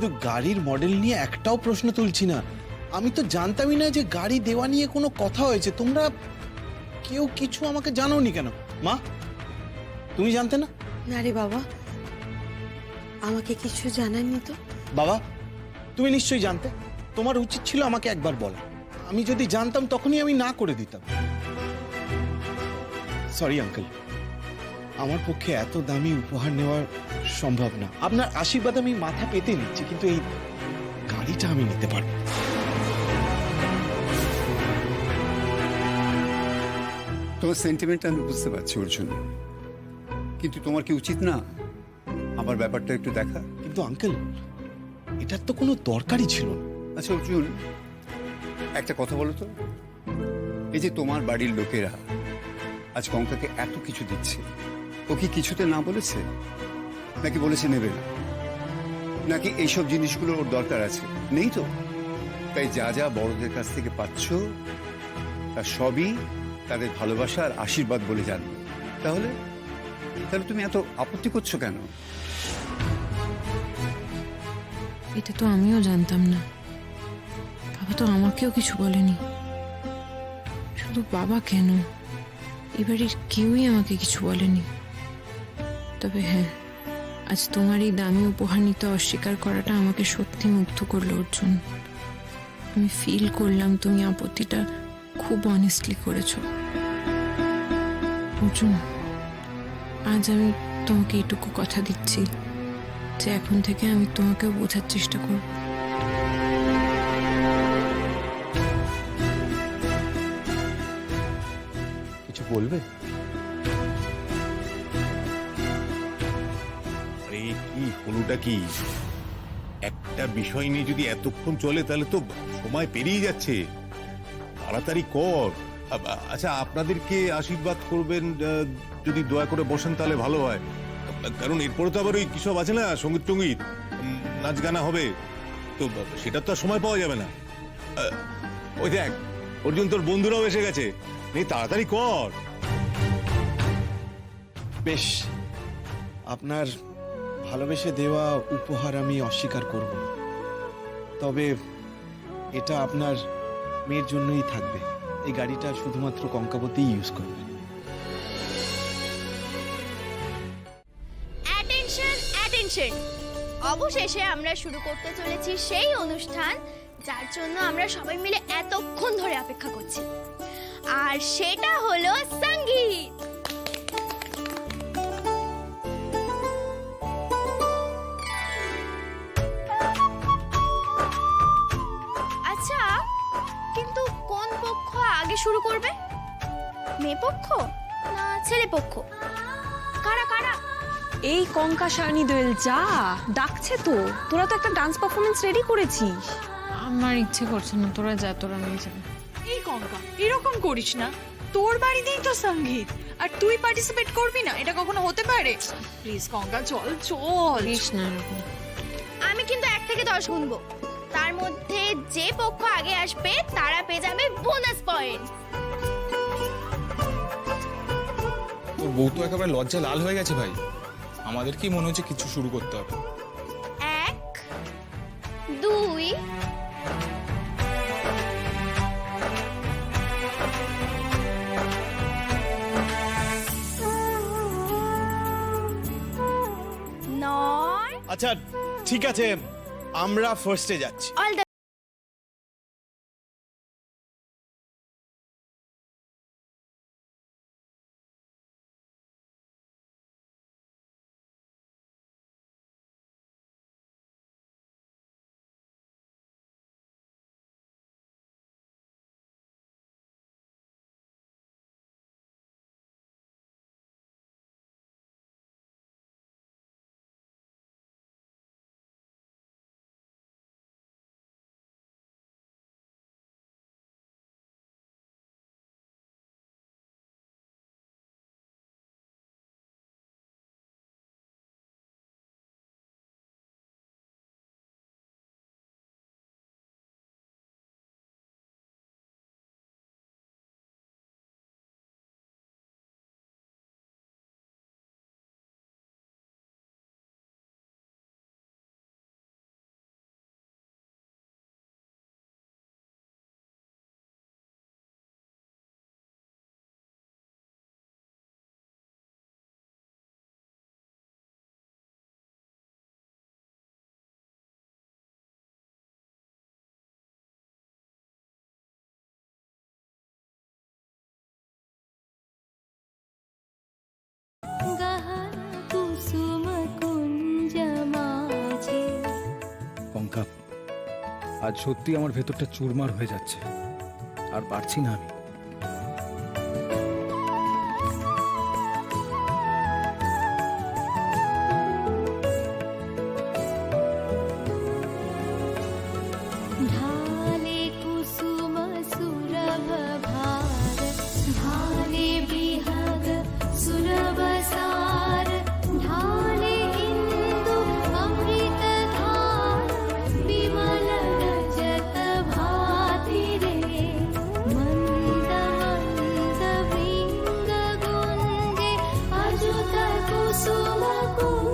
শুধু গাড়ির মডেল নিয়ে একটাও প্রশ্ন তুলছি না, আমি তো জানতামই না যে গাড়ি দেওয়া নিয়ে কোনো কথা হয়েছে। তোমরা কেউ কিছু আমাকে জানোনি কেন? মা, তুমি জানতে না? না রে বাবা, আমাকে কিছু জানাননি তো। বাবা, তুমি নিশ্চয়ই জানতে, তোমার উচিত ছিল আমাকে একবার বলা। আমি যদি জানতাম তখনই আমি না করে দিতাম। সরি আঙ্কেল, আমার পক্ষে এত দামি উপহার নেওয়া সম্ভব না। আপনার আশীর্বাদ আমি মাথা পেতে নিচ্ছি, কিন্তু এই গাড়িটা আমি নিতে পারবো না। তোমার সেন্টিমেন্টটা আমি বুঝতে পারছি অর্জুন, কিন্তু তোমার কি উচিত না আমার ব্যাপারটা একটু দেখা? কিন্তু আঙ্কেল, এটার তো কোনো দরকারই ছিল না। আচ্ছা অর্জুন, একটা কথা বলো তো, এই যে তোমার বাড়ির লোকেরা আজ কঙ্কাকে এত কিছু দিচ্ছে, ও কি কিছুতে না বলেছে? নাকি বলেছে নেবে না? নাকি এইসব জিনিসগুলো ওর দরকার আছে? নেই তো। তাই যা যা বড়দের কাছ থেকে পাচ্ছ তা সবই তাদের ভালোবাসা আর আশীর্বাদ বলে জানবে। তাহলে তাহলে তুমি এত আপত্তি করছো কেন? এটা তো আমিও জানতাম না। বাবা তো আমাকেও কিছু বলেনি। শুধু বাবা কেন, এবারের কেউই আমাকে কিছু বলেনি। তবে হ্যাঁ, আজ তোমার এই দামি উপহার নিতে অস্বীকার করাটা আমাকে সত্যি মুগ্ধ করলো অর্জুন। আমি ফিল করলাম তুমি আপত্তিটা খুব অনেস্টলি করেছো। অর্জুন, আজ আমি তোমাকে এইটুকু কথা দিচ্ছি যে এখন থেকে আমি তোমাকেও বোঝার চেষ্টা করব। কিছু বলবে? আরে কি হলোটা কি? একটা বিষয় নিয়ে যদি এতক্ষণ চলে তাহলে তো সময় পেরিয়ে যাচ্ছে। তাড়াতাড়ি কর। আচ্ছা, আপনাদেরকে আশীর্বাদ করবেন, যদি দয়া করে বসেন তাহলে ভালো হয়। কারণ এরপরে তো আবার ওই কিসব আছে না, সঙ্গীত টঙ্গীত, নাচ গানা হবে, তো সেটা তো আর সময় পাওয়া যাবে না। ওই দেখ অর্জুন, তোর বন্ধুরাও এসে গেছে, নেই তাড়াতাড়ি কর। বেশ, আপনার ভালোবেসে দেওয়া উপহার আমি অস্বীকার করব না। তবে এটা আপনার মেয়ের জন্যই থাকবে। এই গাড়িটা শুধুমাত্র কঙ্কাবতীই ইউজ করবে। অ্যাটেনশন অ্যাটেনশন, অবশেষে আমরা শুরু করতে চলেছি সেই অনুষ্ঠান যার জন্য আমরা সবাই মিলে এতক্ষণ ধরে অপেক্ষা করছি, আর সেটা হলো সঙ্গীত। আচ্ছা, কিন্তু কোন পক্ষ আগে শুরু করবে? মেয়ে পক্ষ না ছেলে পক্ষ? কারা কারা? এই কঙ্কা শানি দোয়েল যা ডাকছে তো। তোরা তো একটা ডান্স পারফরমেন্স রেডি করেছিস। আমার ইচ্ছে করছে না, তোরা যা, তোরা নিয়ে যাবে। এই কঙ্কা, এরকম করিস না। তোর বাড়িতেই তো সঙ্গীত, আর তুই পার্টিসিপেট করবি না? এটা কখনো হতে পারে? প্লিজ কঙ্কা, চল চল। করিস না এরকম। আমি কিন্তু 1 থেকে 10 গুনবো, তার মধ্যে যে পক্ষ আগে আসবে তারা পেয়ে যাবে বোনাস পয়েন্ট। তোর বউ তো একেবারে লজ্জা লাল হয়ে গেছে ভাই। আমাদের কি মনে হচ্ছে কিছু শুরু করতে হবে? 1 2 9। আচ্ছা ঠিক আছে, আমরা ফার্স্টে যাচ্ছি। অল দ্য আজ সত্যি আমার ভেতরটা চুরমার হয়ে যাচ্ছে, আর পারছি না আমি। ढाले कुसुम सुरभ भार ढाले बिहग सुरभ सार ढाले इंदु अमृत धार विमल रजत भाति रे मंद मंद वृंग गुंजे अजुत कुसुम कुंज